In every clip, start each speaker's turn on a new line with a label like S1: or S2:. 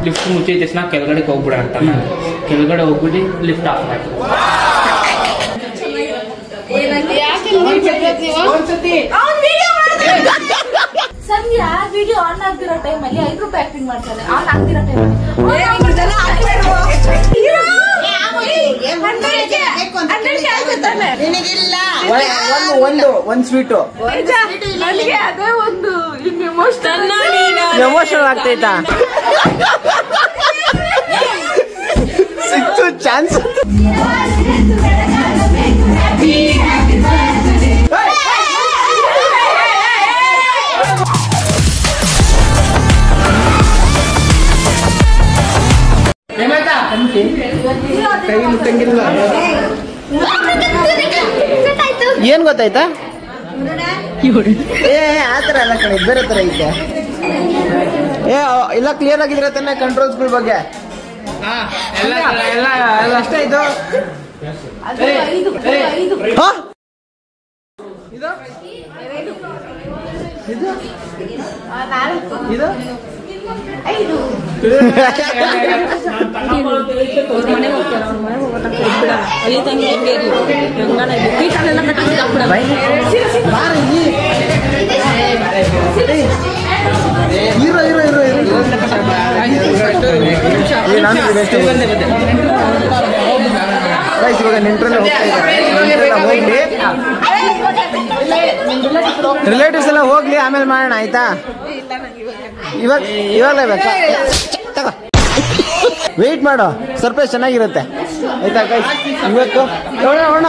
S1: Lift ಮುಚ್ಚಿದ ತಕ್ಷಣ ಕೆಳಗಡೆ ಹೋಗ್ಬಿಡ ಅಂತ ಕೆಳಗಡೆ ಹೋಗ್ಬಿಟ್ಟು ಲಿಫ್ಟ್ ಆಫ್ ಆಯ್ತು.
S2: ಸಂಧ್ಯಾ ವಿಡಿಯೋ ಆನ್ ಆಗ್ತಿರೋ ಟೈಮಲ್ಲಿ 5 ರೂಪಾಯಿ ಆಕ್ಟಿಂಗ್ ಮಾಡ್ತಾನೆ. ಆನ್ ಆಗ್ತಿರೋ ಟೈಮಲ್ಲಿ
S3: ಒಂದು ಸ್ವೀಟು
S2: ಅದೇ ಒಂದು
S3: ಎಮೋಷನಲ್ ಆಗ್ತೈತಾ? ಸಿಕ್ತು ಚಾನ್ಸ್. ಏನ್ ಗೊತ್ತಾಯ್ತಾ? ಆತರ ಎಲ್ಲ ಕಡೆ ಬೇರೆ ತರ ಐತೆ. ಇಲ್ಲ ಕ್ಲಿಯರ್ ಆಗಿದ್ರೆ ತಾನೆ ಕಂಟ್ರೋಲ್ಸ್ಗಳ ಬಗ್ಗೆ. ಅಷ್ಟೇ ಇದು. ಇವಾಗ ನೆಂಟ್ರೆಲ್ಲ ಹೋಗ್ಲಿ, ರಿಲೇಟಿವ್ಸ್ ಎಲ್ಲ ಹೋಗ್ಲಿ, ಆಮೇಲೆ ಮಾಡೋಣ ಆಯ್ತಾ? ಇವಾಗಲೇ ಬೇಕಾ? ವೆಯ್ಟ್ ಮಾಡೋ, ಸರ್ಪ್ರೈಸ್ ಚೆನ್ನಾಗಿರುತ್ತೆ ಆಯ್ತಾ? ಇವತ್ತು ನೋಡೋಣ.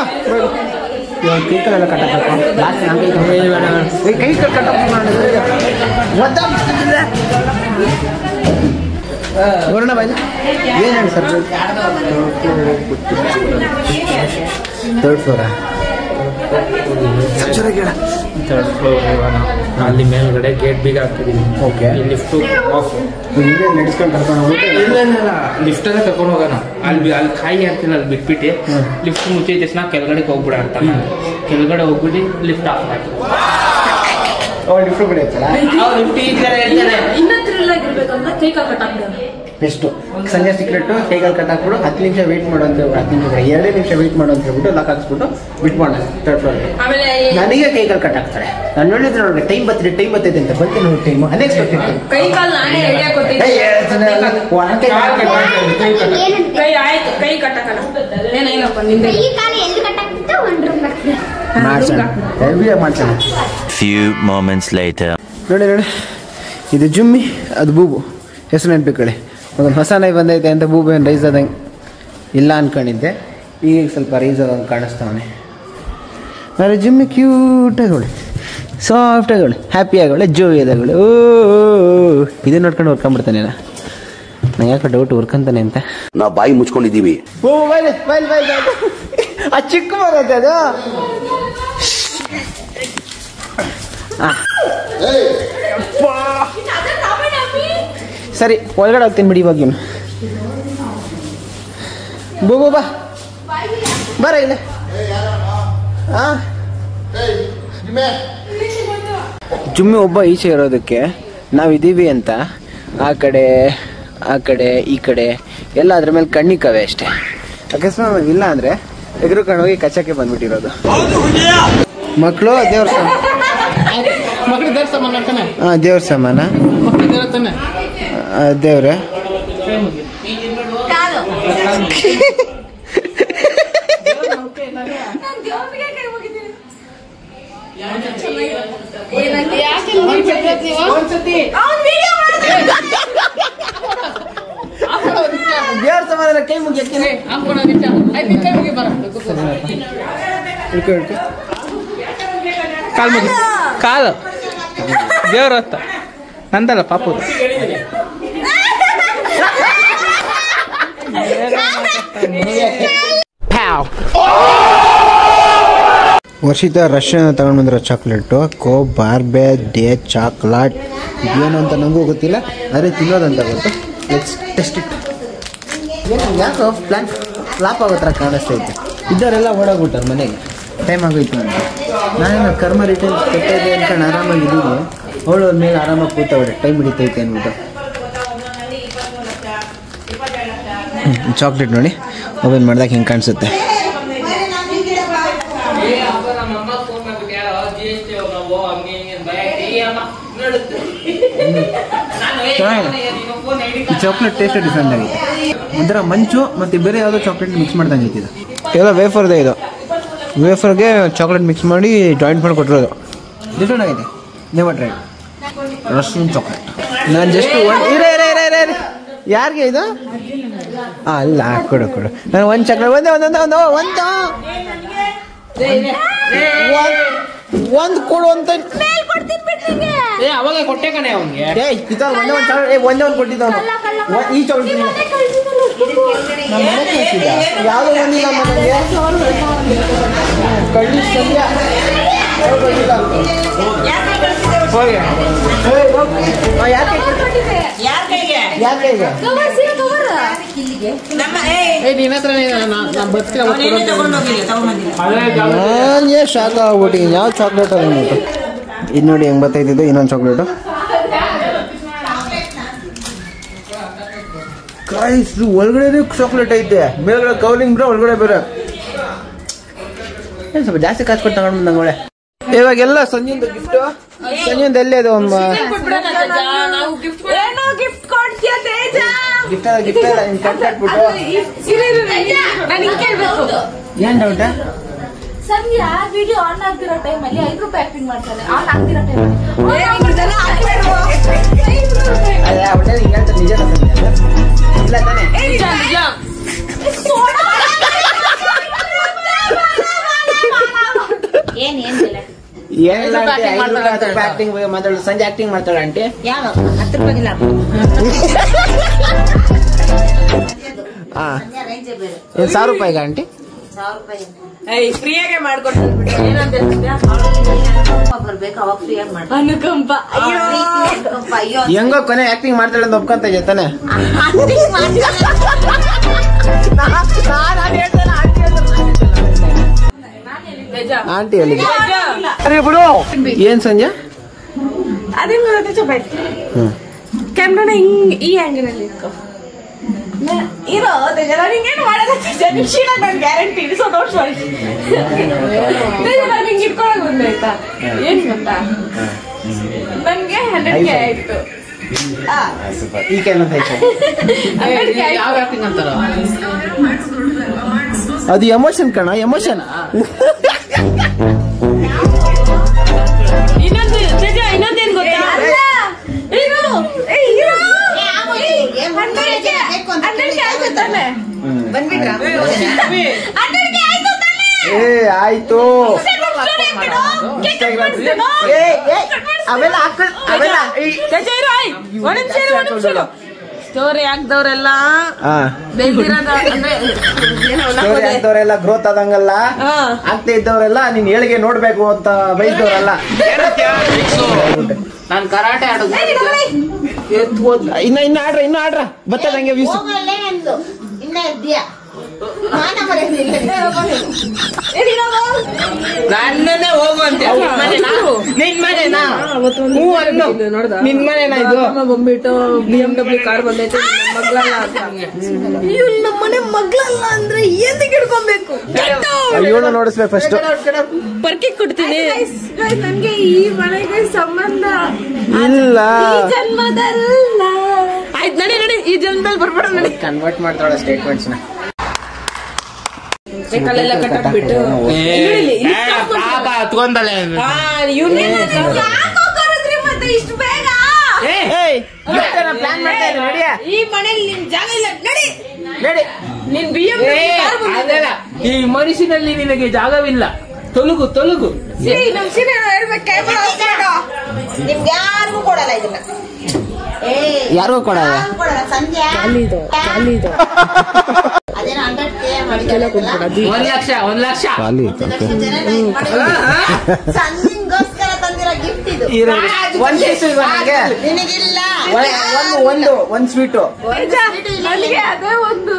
S3: ಕೈ ಕಳೆಲ್ಲ ಕಟ್ಟಬೇಕು, ಕೈ ಕಟ್ಟಪ್ಪ ನೋಡೋಣ ಬಾಯ್. ಏನು ಹೇಳಿ ಸರ್ಪ್ರೈಸ್? ಥರ್ಡ್ ಫ್ಲೋರಾ?
S1: ಥರ್ಡ್ ಫ್ಲೋರ್ ಅಲ್ಲಿ ಮೇಲ್ಗಡೆ ಗೇಟ್ ಬೀಗ ಹಾಕ್ತಿದೀವಿ. ಓಕೆ, ಲಿಫ್ಟ್ ಆಫ್
S3: ನಡೆಸ್ಕೊಂಡು ಕರ್ಕೊಂಡು ಹೋಗ್ಬಿಟ್ಟು
S1: ಇಲ್ಲ ಲಿಫ್ಟ್ ಅಲ್ಲೇ ಕರ್ಕೊಂಡು ಹೋಗೋಣ. ಅಲ್ಲಿ ಕಾಯಿ ಆಗ್ತಿಲ್ಲ, ಅಲ್ಲಿ ಬಿಟ್ಬಿಟ್ಟು ಲಿಫ್ಟ್ ಮುಚ್ಚಿದ ತಕ್ಷಣ ಕೆಳಗಡೆ ಹೋಗ್ಬಿಡ ಅಂತ ಕೆಳಗಡೆ ಹೋಗ್ಬಿಟ್ಟು ಲಿಫ್ಟ್ ಆಫ್ ಆಯ್ತು.
S3: ಲಿಫ್ಟ್ ಕಡೆ ಇರ್ತಲ್ಲ,
S1: ಲಿಫ್ಟ್ ಈ ತರ ಹೇಳ್ತಾರೆ.
S2: ಇನ್ನೂ ಥ್ರಿಲ್ ಆಗಿರ್ಬೇಕಂದ್ರೆ ಕೇಕ್ ಕಟ್ಟಾಕ್ಬಿಡೋಣ.
S3: ಬೆಸ್ಟು ಸಂಜೆ ಸೀಕ್ರೆಟ್ ಕೈಗಾಲ್ ಕಟ್ಟಾಕ್ಬಿಡು. 10 ನಿಮಿಷ ವೆಯ್ಟ್ ಮಾಡು ಅಂತ, 10 ನಿಮಿಷ 2 ನಿಮಿಷ ವೆಯ್ಟ್ ಮಾಡು ಅಂತ ಹೇಳ್ಬಿಟ್ಟು ಲಾಕ್ ಹಾಕ್ಸ್ಬಿಟ್ಟು ಬಿಟ್ಬೋಣ ಥರ್ಡ್ ಫ್ಲೋರ್ಗೆ. ನನಗೆ ಕೈಗಾಲ್ ಕಟ್ಟಾಕ್ತಾರೆ. ನಾನು ನೋಡಿದ್ರೆ ನೋಡಿ ಟೈಮ್ ಬರ್ತೈತೆ ಅಂತ ಬಂತು ನೋಡಿ. Time unexpected.
S2: ಕೈ ಕಾಲು ನಾನೇ ಐಡಿಯಾ ಕೊಟ್ಟಿದ್ದೆ. ಕೈ ಕಟ್ಟಕಲ್ಲ ಏನಿಲ್ಲಪ್ಪ ನಿಂದೆ.
S4: Few moments later.
S3: ನೋಡಿ ಇದು ಜುಮ್ಮಿ, ಅದು ಬೂಬು. ಹೆಸರು ನೆನ್ಪಿಕೊಳ್ಳಿ. ಒಂದು ಹೊಸ ನಾಯಿ ಬಂದೈತೆ ಅಂತ ಬೂಬು ಏನು ರೈಸ್ ಆದಂಗೆ ಇಲ್ಲ ಅನ್ಕೊಂಡಿದ್ದೆ. ಈಗ ಸ್ವಲ್ಪ ರೈಸ್ ಆದಂಗೆ ಕಾಣಿಸ್ತಾವನೆ. ಆದರೆ ಜುಮ್ಮಿ ಕ್ಯೂಟಾಗವಳೆ, ಸಾಫ್ಟಾಗವಳೆ, ಹ್ಯಾಪಿಯಾಗವಳೆ, ಜೋಯಿಯಾದವಳೆ. ಓ ಇದನ್ನ ನೋಡ್ಕೊಂಡು ಹೊರ್ಕೊಂಡ್ಬಿಡ್ತಾನೆ. ನಂಗೆ ಯಾಕೆ ಡೌಟ್ ಹೊರ್ಕೊಂತಾನೆ ಅಂತ.
S5: ನಾವು ಬಾಯಿ ಮುಚ್ಕೊಂಡಿದ್ದೀವಿ.
S3: ಓ ಬೈಲ್ ಬೈಲ್ ಬೈಲ್ ಆ ಚಿಕ್ಕ ಬರುತ್ತೆ ಅದು. ಸರಿ ಒಳಗಡೆ ಹೋಗ್ತೀನಿ ಬಿಡಿ ಇವಾಗ. ಬೂಬು ಬಾ ಬರ ಇಲ್ಲ. ಜುಮ್ಮಿ ಒಬ್ಬ ಈಚೆ ಇರೋದಕ್ಕೆ ನಾವಿದ್ದೀವಿ ಅಂತ ಆ ಕಡೆ ಈ ಕಡೆ ಎಲ್ಲ ಅದ್ರ ಮೇಲೆ ಕಣ್ಣಿಕ್ಕವೆ ಅಷ್ಟೇ. ಅಕಸ್ಮಾತ್ ಇಲ್ಲ ಅಂದರೆ ಎದುರುಕೊಂಡು ಹೋಗಿ ಕಚ್ಚಕ್ಕೆ ಬಂದ್ಬಿಟ್ಟಿರೋದು. ಮಕ್ಕಳು ದೇವ್ರ ಸಾಮಾನ. ಹಾಂ ದೇವ್ರ ಸಾಮಾನ ದೇವ್ರೆ. ದೇವ್ರ ಸಮಾಧಾನ ಕೈ ಮುಗಿಯಕ್ಕೆ
S1: ಕಾಲು ಮುಗಿ ಕಾಲು ದೇವ್ರ ಹೊತ್ತ ನಂದಲ್ಲ ಪಾಪು.
S3: ವರ್ಷಿತ ರಷ್ಯನ್ ತಗೊಂಡು ಬಂದಿರೋ ಚಾಕ್ಲೇಟು ಬಾರ್ಬೆ ಡೇ ಚಾಕ್ಲೇಟ್. ಏನು ಅಂತ ನನಗೂ ಗೊತ್ತಿಲ್ಲ, ಆದರೆ ತಿನ್ನೋದಂತ ಗೊತ್ತು. Test it. ಏನು ಯಾಕೋ ಪ್ಲಾನ್ ಫ್ಲಾಪ್ ಆಗೋ ಥರ ಕಾಣಿಸ್ತೈತೆ. ಇದ್ದವರೆಲ್ಲ ಓಡೋಗ್ಬಿಟ್ಟಾರೆ ಮನೆಗೆ. ಟೈಮ್ ಆಗೋಯ್ತು ಅಂತ. ನಾನೇನು ಕರ್ಮ ರಿಟರ್ನ್ ಕೆಟ್ಟಿದೆ ಅನ್ಕೊಂಡು ಆರಾಮಾಗಿದ್ದೀನಿ. ಅವಳು ಅವ್ರ ಮೇಲೆ ಆರಾಮಾಗಿ ಕೂತವ್ರೆ, ಟೈಮ್ ಹಿಡಿತೈತೆ ಅಂದ್ಬಿಟ್ಟು. ಚಾಕ್ಲೇಟ್ ನೋಡಿ ಓಪನ್ ಮಾಡಿದಾಗ ಹಿಂಗೆ ಕಾಣಿಸುತ್ತೆ. ಈ ಚಾಕ್ಲೇಟ್ ಟೇಸ್ಟ್ ಡಿಫ್ರೆಂಟ್ ಆಗಿದೆ. ಒಂಥರ ಮಂಚು ಮತ್ತು ಬೇರೆ ಯಾವುದೋ ಚಾಕ್ಲೇಟ್ ಮಿಕ್ಸ್ ಮಾಡ್ದಂಗೆ ಐತಿದೆ. ಎಲ್ಲ ವೇಫರ್ದೇ ಇದು. ವೇಫರ್ಗೆ ಚಾಕ್ಲೇಟ್ ಮಿಕ್ಸ್ ಮಾಡಿ ಜಾಯಿಂಟ್ ಮಾಡಿ ಕೊಟ್ಟಿರೋದು. ಡಿಫ್ರೆಂಟ್ ಆಗಿದೆ. ನೆವರ್ ಟ್ರೈ ರಸ್ಟಿನ್ ಚಾಕ್ಲೇಟ್. ನಾನು ಜಸ್ಟ್ ಯಾರಿಗೆ ಇದು? ಅಲ್ಲ ಕೊಡು ಕೊಡು. ನಾನು ಒಂದು ಚಾಕ್ಲೇಟ್ ಒಂದು ಕೊಡು ಅಂತ
S1: ಅವಾಗ ಕೊಟ್ಟೆ ಕಣೆ ಅವನಿಗೆ.
S3: ಒಂದೇ ಒಂದು ಕೊಟ್ಟಿದ್ದವನು. ಈ ಚಾಕ್ಲೇಟ್ ಯಾವುದೋ ಒಂದಿಲ್ಲ ಮನೆಗೆ ಕಳ್ಳಿ ಸಂಜೆ ಶಾಖ ಆಗ್ಬಿಟ್ಟು ಯಾವ ಚಾಕ್ಲೇಟ್ ಅನ್ಬಿಟ್ಟು. ಇದು ನೋಡಿ ಹೆಂಗ್ ಬರ್ತೈತಿದ್ದು ಇನ್ನೊಂದು ಚಾಕ್ಲೇಟು. ಕಾಯಿಸ್ರು ಒಳಗಡೆ ಚಾಕ್ಲೇಟ್ ಐತೆ, ಮೇಲ್ಗಡೆ ಕವರಿಂಗ್ ಬಿಟ್ರೆ ಒಳಗಡೆ ಬೇರೆ. ಸ್ವಲ್ಪ ಜಾಸ್ತಿ ಕಾಸು ಕೊಟ್ಟು ತಗೊಂಡು ಬಂದಂಗೆ ಒಳ್ಳೆ. ಇವಾಗೆಲ್ಲ ಸಂಜೆಂದು ಗಿಫ್ಟು. ಸಂಜೆಂದು ಎಲ್ಲೇ ಅದು ಒಂದು ಗಿಫ್ಟ್ ಕಟ್ಬಿಟ್ಟು ಏನ್ ಡೌಟ?
S2: ಸಂಧ್ಯಾ ವಿಡಿಯೋ ಆನ್ ಆಗ್ತಿರೋ ಟೈಮಲ್ಲಿ 5 ರೂಪಾಯಿ ಆಕ್ಟಿಂಗ್ ಮಾಡ್ತಾಳೆ. ಆನ್ ಆಗ್ತಿರೋ ಟೈಮಲ್ಲಿ
S3: ನಿಜ ಇಲ್ಲ ತಾನೆ? ಆಕ್ಟಿಂಗ್ ಮಾತಾಡೋದು. ಸಂಜೆ ಆಕ್ಟಿಂಗ್ ಮಾಡ್ತಾಳೆ ಆಂಟಿ.
S5: 10 ರೂಪಾಯಿಗಿಲ್ಲ.
S3: ಏನು 1000 ರೂಪಾಯಿಗ ಆಂಟಿ?
S5: 1000 ರೂಪಾಯಿ
S2: ಫ್ರೀಯಾಗೆ ಮಾಡ್ಕೊಡ್ತಾರೆ.
S5: ಬರ್ಬೇಕು ಅವಾಗ ಫ್ರೀಯಾಗಿ ಮಾಡ್ತಾರೆ.
S2: ಅನುಕಂಪ
S3: ಹೆಂಗೋ ಕೊನೆ ಆಕ್ಟಿಂಗ್ ಮಾಡ್ತಾಳೆ ಅಂತ ಒಪ್ಕೊಂತ ತಾನೆ? ಆಂಟಿ ಹೇಳಿ ಏನ್ ಸಂಜೆ
S2: ಅದೇ ಚಪಾತಿ ಕ್ಯಾಮ್ರಾನ ಹಿಂಗ್ ಈ ಆಂಗಲ್ ಅಲ್ಲಿ ಇಟ್ಕೋ. ಇರೋ ನಿಂಗೇನು ಮಾಡಲ್ಲ. ನಾನು ಗ್ಯಾರಂಟಿ ಸೊ ಡೋಂಟ್ ವರಿ. ನಾನು ಹಿಂಗೆ ಇಟ್ಕೊಳಕ್ ಬಂದಾಯ್ತಾ? ಏನ್ ಗೊತ್ತಾ, ನನ್ಗೆ 100K ಆಯ್ತು.
S3: ಈ
S1: ಯಾವ ಆಕ್ಟಿಂಗ್ ಅಂತಾರ
S3: ಅದು ಎಮೋಷನ್ ಕಣ, ಎಮೋಷನ್.
S2: ಇನ್ನೊಂದೇನ್ ಗೊತ್ತಾ,
S3: ಆಯ್ತು ಅವೆಲ್ಲ
S2: ಸ್ಟೋರಿ ಹಾಕ್ದವ್ರೆಲ್ಲ
S3: ಆಗ್ದವ್ರೆಲ್ಲ ಗ್ರೋತ್ ಆದಂಗಲ್ಲ, ಆಗ್ತಾ ಇದ್ದವ್ರೆಲ್ಲ ನೀನ್ ಹೇಳಿಗೆ ನೋಡ್ಬೇಕು ಅಂತ ಬಯಸ್ದವ್ರಲ್ಲ.
S1: ನಾನು ಕರಾಟೆ ಆಡೋದು.
S3: ಇನ್ನ ಆಡ್ರ ಬರ್ತದಂಗೆ ವೀಸು.
S1: ನನ್ನೇ ಹೋಗು ಅಂತ ನಿನ್ ಮನೆನಾ? ನಿನ್ ಮನೆನಾ ಇದು?
S2: ಬಂದ್ಬಿಟ್ಟು BMW ಕಾರ್ ಬಂದೈತೆ, ನಮ್ಮನೆ ಮಗ್ಳಲ್ಲ ಅಂದ್ರೆ ಏನ್ ಹಿಡ್ಕೊಬೇಕು?
S3: ಇವಳು ನೋಡಿಸ್ಬೇಕು ಫಸ್ಟ್.
S2: ಪರ್ಕಿ ಕೊಡ್ತೀನಿ. ನನ್ಗೆ ಈ ಮನೆಗೆ ಸಂಬಂಧ
S3: ಇಲ್ಲ,
S2: ಜನ್ಮದಲ್ಲ. ಆಯ್ತು ನಡಿ ನಡಿ, ಈ ಜನ್ಮದಲ್ಲಿ ಬರ್ಬೇಡ ನಡಿ.
S3: ಕನ್ವರ್ಟ್ ಮಾಡ್ತಾಳೆ ಸ್ಟೇಟ್ಮೆಂಟ್ಸ್ ನ.
S2: ಕಲ್ಲೆಲ್ಲ ಕಟ್ಟಾಕ್ಬಿಟ್ಟು
S1: ಹತ್ಕೊಂಡಲೆ
S2: ಮತ್ತೆ ಇಷ್ಟು ಬೇಗ
S3: ಪ್ಲಾನ್ ಮಾಡ್ತಾ ಇದ್ದೀನಿ ನೋಡಿ.
S2: ಈ ಮನೇಲಿ ನಿನ್ ಜಾಗ ಇಲ್ಲ, ನಡಿ
S3: ನಡಿ.
S2: ನಿನ್ BMW
S1: ಈ ಮನುಷ್ಯನಲ್ಲಿ ನಿನಗೆ ಜಾಗವಿಲ್ಲ. ತೊಲಗು ತೊಲಗು.
S2: ನಮ್ ಸೀರೆ
S5: ನಿಮ್ಗೆ ಯಾರಿಗೂ ಕೊಡಲ್ಲ ಇದನ್ನ.
S3: ಯಾರಿಗೂ ಕೊಡಲ್ಲ.
S5: ಸಂಜೆ ಅದೇನೋ 100K
S1: ಒಂದ್ ಲಕ್ಷ
S5: ಸಂಜಿಗೋಸ್ಕರ ತಂದಿರೋ ಗಿಫ್ಟ್
S3: ಒಂದ್ ಪೀಸ್ ನನಗೆ
S5: ನಿನಗಿಲ್ಲ
S3: ಒಂದ್ ಸ್ವೀಟು
S2: ನನಗೆ ಅದೇ ಒಂದು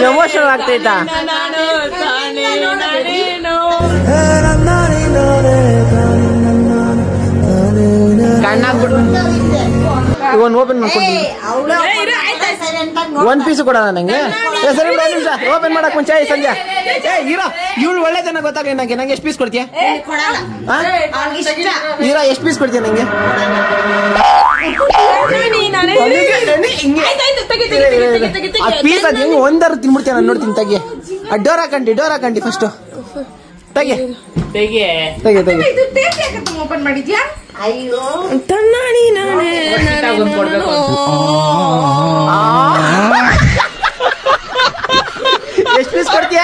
S3: ಎಮೋಷನಲ್ ಆಗ್ತೈತಾ ಕಣ್ಣಾಗ್ಬಿಟ್ಟು ಇವನ್ ಓಪನ್ ಮಾಡ್ಕೊಡ್ತೀನಿ ಒಂದ್ ಪೀಸ್ ಕೊಡೋಣ ನಂಗೆ ಸರಿ ಬಿಡು, ನಿಮಿಷ ಓಪನ್ ಮಾಡಕ್ ಮುಂಚೆ ಸಂಜೆ ಹೀರೋ ಇವಳು ಒಳ್ಳೆದನ್ನ ಗೊತ್ತಾಗಲಿ ನಂಗೆ ಎಷ್ಟು ಪೀಸ್ ಕೊಡ್ತೀಯ ಹೀರೋ ಎಷ್ಟು ಪೀಸ್ ಕೊಡ್ತೀಯ ನಂಗೆ ಪೀಸ್ ಅದ್ ಹೆಂಗ್ ಒಂದಾರು ತಿನ್ಬಿಡ್ತೀಯ ನಾನು ನೋಡ್ತೀನಿ ತೆಗಿ ಡೋರ್ ಹಾಕಂಡಿ ಫಸ್ಟ್ ತೆಗಿ
S2: ಓಪನ್ ಮಾಡಿದ್ಯಾ
S5: ಅಯ್ಯೋ
S3: ಎಷ್ಟು ಪೀಸ್ ಕೊಡ್ತೀಯ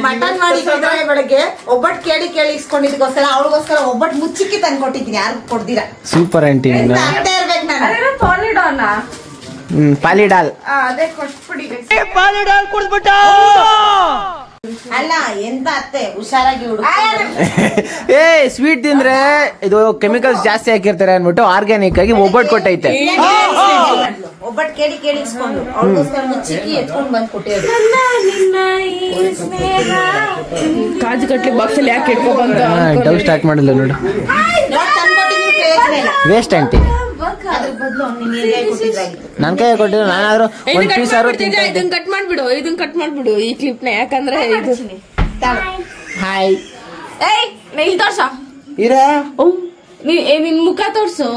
S5: ಮಟನ್ ಮಾಡಿದ್ರೆ ಬೆಳಗ್ಗೆ ಒಬ್ಬಟ್ಟು ಕೇಳಿ ಇಸ್ಕೊಂಡಿದ್ದಕ್ಕೋಸ್ಕರ ಅವಳಿಗೋಸ್ಕರ ಒಬ್ಬಟ್ಟು ಮುಚ್ಚಿಕ್ಕಿ ತಂದು ಕೊಟ್ಟಿದ್ದೀನಿ ಯಾರು ಕೊಡ್ದಿರ
S3: ಸೂಪರ್ ಆಂಟಿ
S5: ಆಗ್ತಾ ಇರ್ಬೇಕು ನಾನು
S2: ಪಾಲಿಡಾನ
S3: ಪಾಲಿಡಾಲ್
S2: ಅದೇ ಕೊಟ್ಬಿಡಿ
S5: ಅಲ್ಲ ಎಂತ ಅತ್ತೆ ಹುಷಾರಾಗಿ ಹುಡುಗ
S3: ಏ ಸ್ವೀಟ್ ತಿಂದ್ರೆ ಇದು ಕೆಮಿಕಲ್ಸ್ ಜಾಸ್ತಿ ಹಾಕಿರ್ತಾರೆ ಅನ್ಬಿಟ್ಟು ಆರ್ಗ್ಯಾನಿಕ್ ಆಗಿ ಒಬ್ಬಟ್ಟು ಕೊಟ್ಟೈತೆ
S5: ಒಬ್ಬಟ್ಟು ಕೇಳಿ ಇಸ್ಕೊಂಡು ಅವಳಿಗೋಸ್ಕರ ಮುಚ್ಚಿಕ್ಕಿ ಎತ್ಕೊಂಡು ಬಂದು ಕೊಟ್ಟಿರೋದು
S2: ಕಾಜು ಕಟ್ಲಿ ಬಾಕ್ಸ್ ಅಲ್ಲಿ ಯಾಕೆ ಇಟ್ಕೊಬಂತ
S3: ಡೌಟ್ ಸ್ಟಾರ್ಟ್ ಮಾಡಿಲ್ಲ ನೋಡು
S5: ತಂದ್ಕೊಟ್ಟಿದ್ದೀನಿ ಪ್ರಯೋಜನ ಇಲ್ಲ
S3: ವೇಸ್ಟ್ ಆಂಟಿ
S5: ಅದ್ರ ಬದಲು ನೀನ್ ಕೊಟ್ಟಿದ್ದಾಗಿತ್ತು
S3: ನನ್ ಕೈ ಕೊಟ್ಟಿದ್ರು ನಾನಾದ್ರೂ ಒಂದ್ ಪೀಸ್ ಆದ್ರೂ ತಿಂತಾ ಇದ್ದೆ.
S2: ಇದನ್ ಕಟ್ ಮಾಡ್ಬಿಡು ಈ ಕ್ಲಿಪ್ ನ ಯಾಕಂದ್ರೆ ಇದು
S3: ಹಾಯ್
S2: ಏಯ್ ಇಲ್ಲಿ ತೋರ್ಸ
S3: ಇರಾ
S2: ನಿನ್ ಮುಖ ತೋರ್ಸು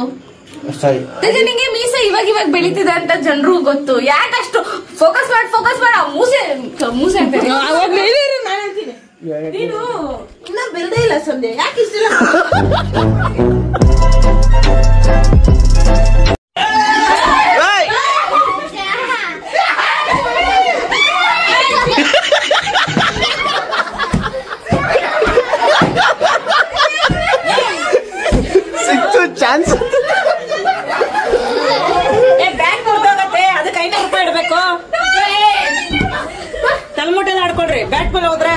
S3: ಸರಿ
S2: ನಿಂಗೆ ಮೀಸೆ ಇವಾಗ ಬೆಳೀತಿದೆ ಅಂತ ಜನರು ಗೊತ್ತು ಯಾಕಷ್ಟು ಫೋಕಸ್ ಮಾಡ ಮೂಸೆ ಅಂತ ನೀನು ಇನ್ನ ಬೆಳ್ದೇ ಇಲ್ಲ ಸಂಧ್ಯೆ ಯಾಕೆ ಇಷ್ಟಿಲ್ಲ
S3: ಸಿಕ್ತು ಚಾನ್ಸ್
S5: ಬ್ಯಾಂಕ್ ಹೊರಟೋಗತ್ತೆ ಅದಕ್ಕೆ 500 ರೂಪಾಯಿ ಇಡಬೇಕು ತಲೆಮುಟ್ಟೆಲ್ಲ ಆಡ್ಕೊಳ್ರಿ ಬ್ಯಾಟ್ ಮೇಲೆ ಹೋದ್ರೆ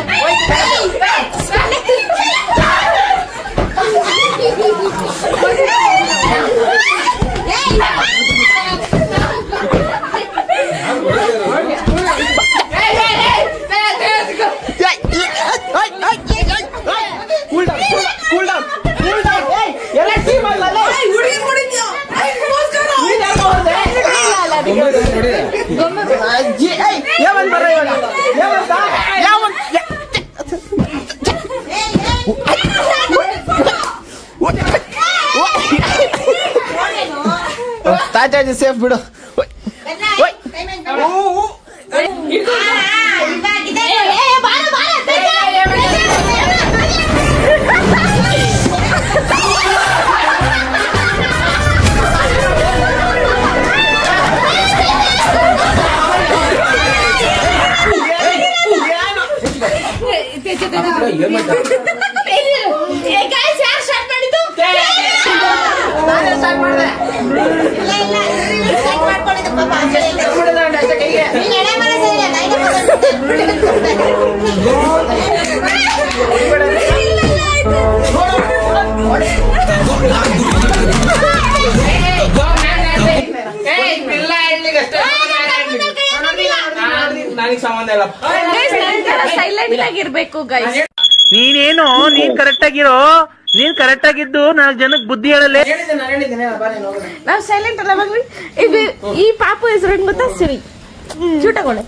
S3: ತಾಜಾಜಿ ಸೇಫ್ ಬಿಡು
S2: ಸೈಲೆಂಟ್ ಆಗಿರ್ಬೇಕು ಗೈಸ್
S3: ನೀನೇನು ನೀನ್ ಕರೆಕ್ಟ್ ಆಗಿರೋ ನೀನ್ ಕರೆಕ್ಟ್ ಆಗಿದ್ದು 4 ಜನಕ್ಕೆ ಬುದ್ಧಿ ಹೇಳಲ್ಲ
S2: ನಾವ್ ಸೈಲೆಂಟ್ ಅಲ್ಲ ಮಗ್ಲಿ ಈ ಪಾಪು ಹೆಸರು ಏನ್ ಗೊತ್ತಾ ಸಿರಿ ಚೂಟಗೋಳೆ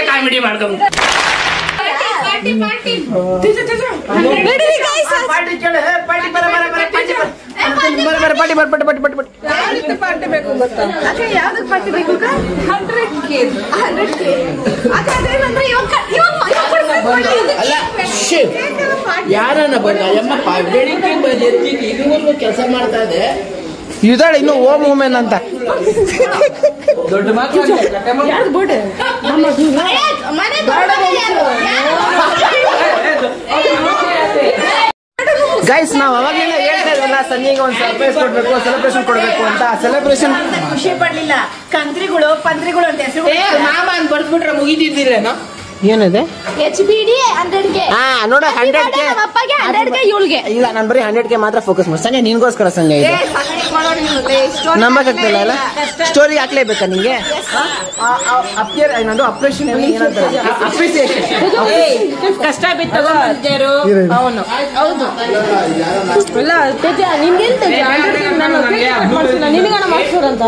S1: ಕಾಮಿಡಿ ಮಾಡ್ಕೊಂಡು
S2: ಪಾರ್ಟಿ ಬೇಕು ಗೊತ್ತಾ ಯಾವ್ದಕ್ ಪಾರ್ಟಿ ಬೇಕು 100K
S1: ಯಾರನ್ನ ಬಂದ ಯಮ್ಮಪ್ಪ ಬೆಳಿಗ್ಗೆ ಬಂದಿರ್ತೀನಿ ಇದುವರೆಗೂ ಕೆಲಸ ಮಾಡ್ತಾ ಇದೆ.
S3: ಇದಾಳೆ ಇನ್ನು ಓಮ್ ವುಮೆನ್ ಅಂತ.
S1: ದೊಡ್ಡ ಮಕ್ಕಳು
S3: ಗೈಸ್ ನಾವು ಅವಾಗಲೇ ಹೇಳ್ತಾ ಇದ್ವಲ್ಲ ಸಂಜೆಗೆ ಒಂದು ಸರ್ಪ್ರೈಸ್ ಕೊಡ್ಬೇಕು, ಸೆಲೆಬ್ರೇಷನ್ ಕೊಡ್ಬೇಕು ಅಂತ. ಸೆಲೆಬ್ರೇಷನ್
S5: ಖುಷಿ ಪಡ್ಲಿಲ್ಲ. ಕಂತ್ರಿಗಳು ಪಂತ್ರಿಗಳು ಅಂತ ಹೆಸರು
S1: ಮಾಮ ಅಂತ ಬರ್ದ್ಬಿಟ್ರೆ ಮುಗಿದಿದ್ದೀರೇನೋ.
S3: ಏನಿದೆ
S2: HBD 100K.
S3: ನೋಡ 100K
S2: ಅಪ್ಪಗೆ 100K ಇವಳಿಗೆ.
S3: ಇಲ್ಲ ನಾನು ಬರೀ 100K ಮಾತ್ರ ಫೋಕಸ್ ಮಾಡಿ. ಸಂಜೆ ನಿನ್ಗೋಸ್ಕರ ಸಂಜೆ ಇದು ನಂಬಕ್ಕಾಗ್ತಿಲ್ಲ ಅಲ್ಲ. ಸ್ಟೋರಿ ಹಾಕ್ಲೇಬೇಕಾ ನಿಂಗೆ? ಅಪ್ರಿಷಿಯೇಷನ್
S2: ಕಷ್ಟ ಬಿತ್ತು ಅವನು. ಹೌದು ಇಲ್ಲ ತೇಜ ನಿನ್ಗೆ ನಿನಗಣ ಮಾಡ್ಸೋರಂತ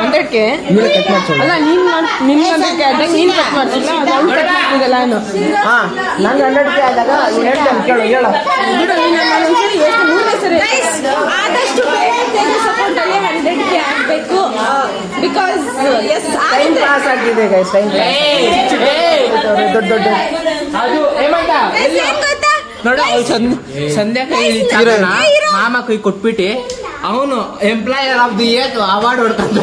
S2: 100K ಅಲ್ಲ ನೀನ್ ನಿನ್ 100K ಆದಾಗ ನೀನ್ ಕಟ್ ಮಾಡ್ತಿಲ್ಲ ನಂಗೆ
S3: 100K ಆದಾಗ ಕೇಳು ಹೇಳ
S2: ಎಷ್ಟು 3ನೇ ಸರಿ ಆದಷ್ಟು ಸಪೋರ್ಟ್ ಅಲ್ಲಿ 100K ಆಗ್ಬೇಕು. ಬಿಕಾಸ್ ಎಸ್
S3: ಟೈಮ್ ಪಾಸ್ ಆಗ್ತಿದೆ ಗೈಸ್. ಟೈಮ್ ದೊಡ್ಡ ದೊಡ್ಡ
S1: ಅದು ಏಮಂತ ನೋಡ ಸಂಧ್ಯಾ ಕೈ ಮಾಮ ಕೈ ಕೊಟ್ಬಿಟ್ಟು ಅವನು employer of the year award ಹೊಡ್ಕೊಂಡು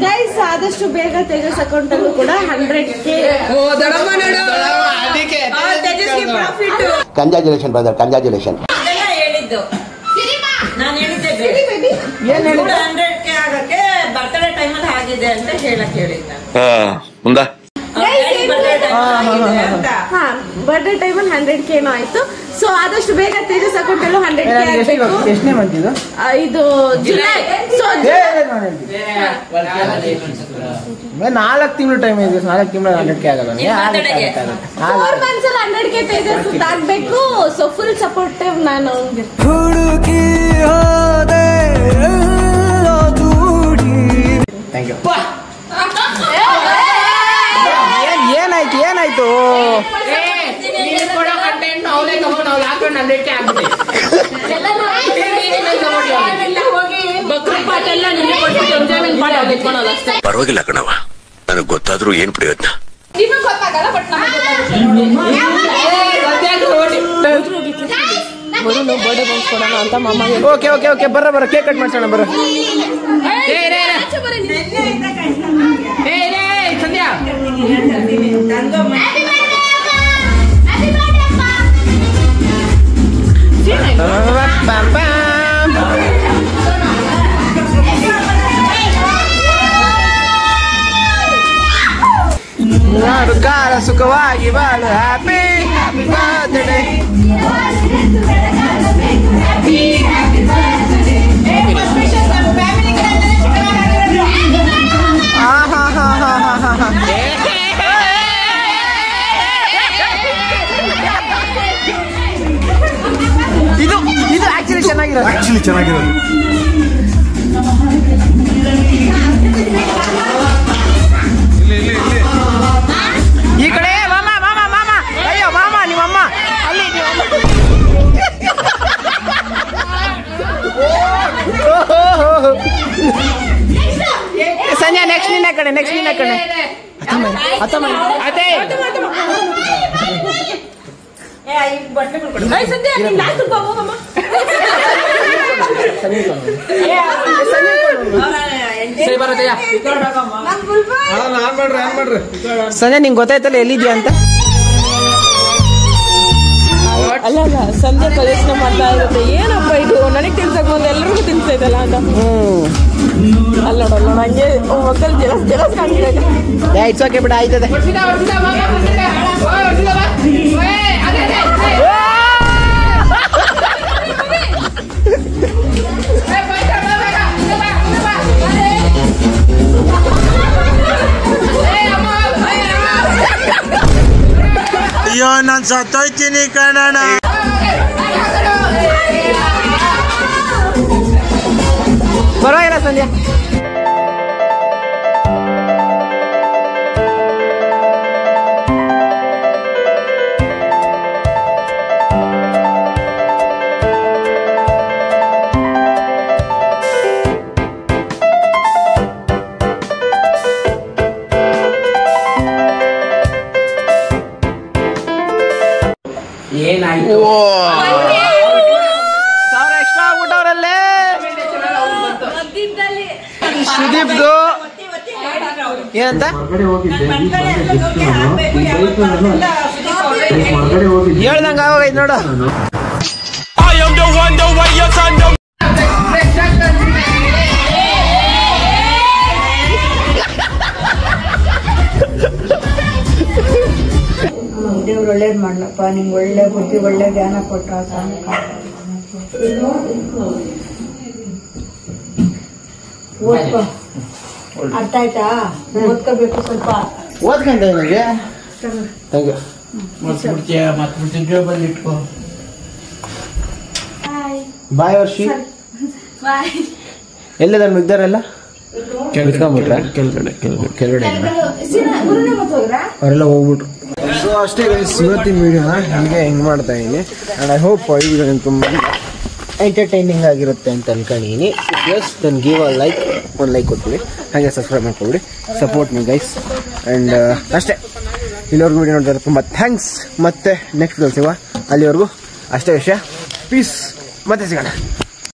S2: ಗೈಸ್ ಆದಷ್ಟು ಬೇಗ ತೇಜಸ್ ಅಕೌಂಟ್ ಅಲ್ಲೂ ಕೂಡ 100K.
S6: Congratulation brother, congratulation.
S5: ಹೇಳಿದ್ದು ನಾನು ಹೇಳಿದ್ದೆ
S3: ಏನ್ ಹೇಳಿದ
S5: 100K ಆಗಕ್ಕೆ ಬರ್ತಡೇ ಟೈಮಲ್ಲಿ ಆಗಿದೆ ಅಂತ ಹೇಳಕ್ ಹೇಳಿದ್ದ.
S6: ಮುಂದೆ
S2: ಬರ್ಡೇ ಟೈಮಲ್ಲಿ 100K ಏನೋ ಆಯ್ತು. ಸೊ ಆದಷ್ಟು ಬೇಗ ತೇಜಸ್ ಅಕೌಂಟ್ ಅಲ್ಲೂ 100K ಆಗ್ಬೇಕು.
S3: ಎಷ್ಟನೇ ಮಂತ್ ಇದು?
S2: ಇದು ಜುಲೈ. ಸೊ
S3: 4 ತಿಂಗಳು ಟೈಮ್ ಇದೆ. 4 ತಿಂಗಳು 100K ಆಗಲ್ಲ.
S2: 4 months ಅಲ್ಲಿ 100K ತೇಜಸ್ ಆಗ್ಬೇಕು. ಸೊ ಫುಲ್ ಸಪೋರ್ಟಿವ್ ನಾನು.
S3: Thank you. ಏನಾಯ್ತು ಏನಾಯ್ತು?
S1: ಕೊಡೋ ಕಂಟೆಂಟ್ ಅವನೇ ತಗೊಂಡು ನಾವು ಹಾಕೊಂಡು 100K ಆಗ್ಬಿಟ್ಟೆ.
S6: ಪರವಾಗಿಲ್ಲ ಕಣವ, ನನಗೆ ಗೊತ್ತಾದ್ರೂ ಏನ್ ಪ್ರಯೋಜನ?
S3: ಓಕೆ ಓಕೆ ಓಕೆ ಬರ್ರ ಕೇಕ್ ಕಟ್ ಮಾಡ್ಸೋಣ ಬರ್ರ.
S1: ಸಂಧ್ಯಾ
S3: ಕಾಲ ಸುಖವಾಗಿ ಬಾಳು. Happy happy birthday. ಇದು ಇದು ಆಕ್ಚುಲಿ ಚೆನ್ನಾಗಿರೋದು. ಈ ಕಡೆ ಮಾಮ ಮಾಮ ಮಾಮ ಅಯ್ಯೋ ಮಾಮ ನಿಮ್ಮಮ್ಮ ಅಲ್ಲಿ ಸಂಜೆ ನೆಕ್ಸ್ಟ್ ನಿನ್ನ ಕಡೆ ಅದೇ ಸಂಜೆ ನಿಂಗೆ ಗೊತ್ತಾಯ್ತಲ್ಲ ಎಲ್ಲಿದ್ಯಾ ಅಂತ.
S2: ಅಲ್ಲ ಸಂಜೆ ಪ್ರದರ್ಶನ ಮಾಡ್ತಾ ಇರುತ್ತೆ. ಏನಪ್ಪ ಇದು ನನಗೆ ತಿನ್ಸಕ್ ಬಂದು ಎಲ್ರಿಗೂ ತಿನ್ಸ್ತಾ ಇದಲ್ಲ ಅಂತ. ಅಲ್ಲ ನೋಡಲ್ಲ ನಂಗೆ ಮಕ್ಕಳು ಜಲಸ್ ಕಾಣ್ತಿದೆ.
S3: ಇಟ್ಸ್ ಓಕೆ ಬಿಡ ಆಯ್ತದೆ.
S7: ಅಯ್ಯೋ ನಾನು ಸತ್ತೋಯ್ತೀನಿ ಕಣಣ್ಣ.
S3: ಪರವಾಗಿಲ್ಲ ಸಂಧ್ಯಾ.
S1: ಏನಾಯ್ತು?
S3: 1000 ಎಕ್ಸ್ಟ್ರಾ ಆಗ್ಬಿಟ್ಟವ್ರಲ್ಲೇ. ಸುದೀಪ್ದು ಏನಂತ ಹೇಳ್ದಂಗ ಆಗೋಗೈತ್ ನೋಡು.
S8: ದೇವ್ರು ಒಳ್ಳೇದ್ ಮಾಡ್ಲಪ್ಪ, ನಿಂಗೆ ಒಳ್ಳೆ ಬುದ್ಧಿ ಒಳ್ಳೆ ಜ್ಞಾನ ಕೊಟ್ಟ ಓದ್ಕೊ. ಅರ್ಥ ಆಯ್ತಾ? ಓದ್ಕೋಬೇಕು ಸ್ವಲ್ಪ.
S3: ಓದ್ಕೊಂತ ನನಗೆ
S1: ಜೋಬಲ್ಲಿ ಇಟ್ಕೋ.
S3: ಬಾಯ್ ವರ್ಷಿ ಎಲ್ಲದ ಮಿಗ್ದಾರೆಲ್ಲ ಕೆಳಗಡೆ ಅವರೆಲ್ಲ ಹೋಗ್ಬಿಟ್ರು. ಸೊ ಅಷ್ಟೇ ಗೈಸ್, ಇವತ್ತಿನ ವಿಡಿಯೋನ ಹೀಗೆ ಹೆಂಗೆ ಮಾಡ್ತಾ ಇದ್ದೀನಿ. ಆ್ಯಂಡ್ ಐ ಹೋಪ್ ಈ ವಿಡಿಯೋ ತುಂಬ ಎಂಟರ್ಟೈನಿಂಗ್ ಆಗಿರುತ್ತೆ ಅಂತ ಅನ್ಕೊಂಡಿದ್ದೀನಿ. Yes then give a like, ಒಂದು ಲೈಕ್ ಕೊಟ್ಬಿಡಿ, ಹಾಗೆ ಸಬ್ಸ್ಕ್ರೈಬ್ ಮಾಡ್ಕೊಬಿಡಿ, ಸಪೋರ್ಟ್ ಮಿ ಗೈಸ್. ಆ್ಯಂಡ್ ಅಷ್ಟೇ, ಇಲ್ಲಿವರೆಗೂ ವಿಡಿಯೋ ನೋಡಿದ್ರೆ ತುಂಬ ಥ್ಯಾಂಕ್ಸ್. ಮತ್ತೆ ನೆಕ್ಸ್ಟ್ ವಿಡಿಯೋ ಸಿಗುವ, ಅಲ್ಲಿವರೆಗೂ ಅಷ್ಟೇ ವಿಷಯ. ಪೀಸ್, ಮತ್ತೆ ಸಿಗೋಣ.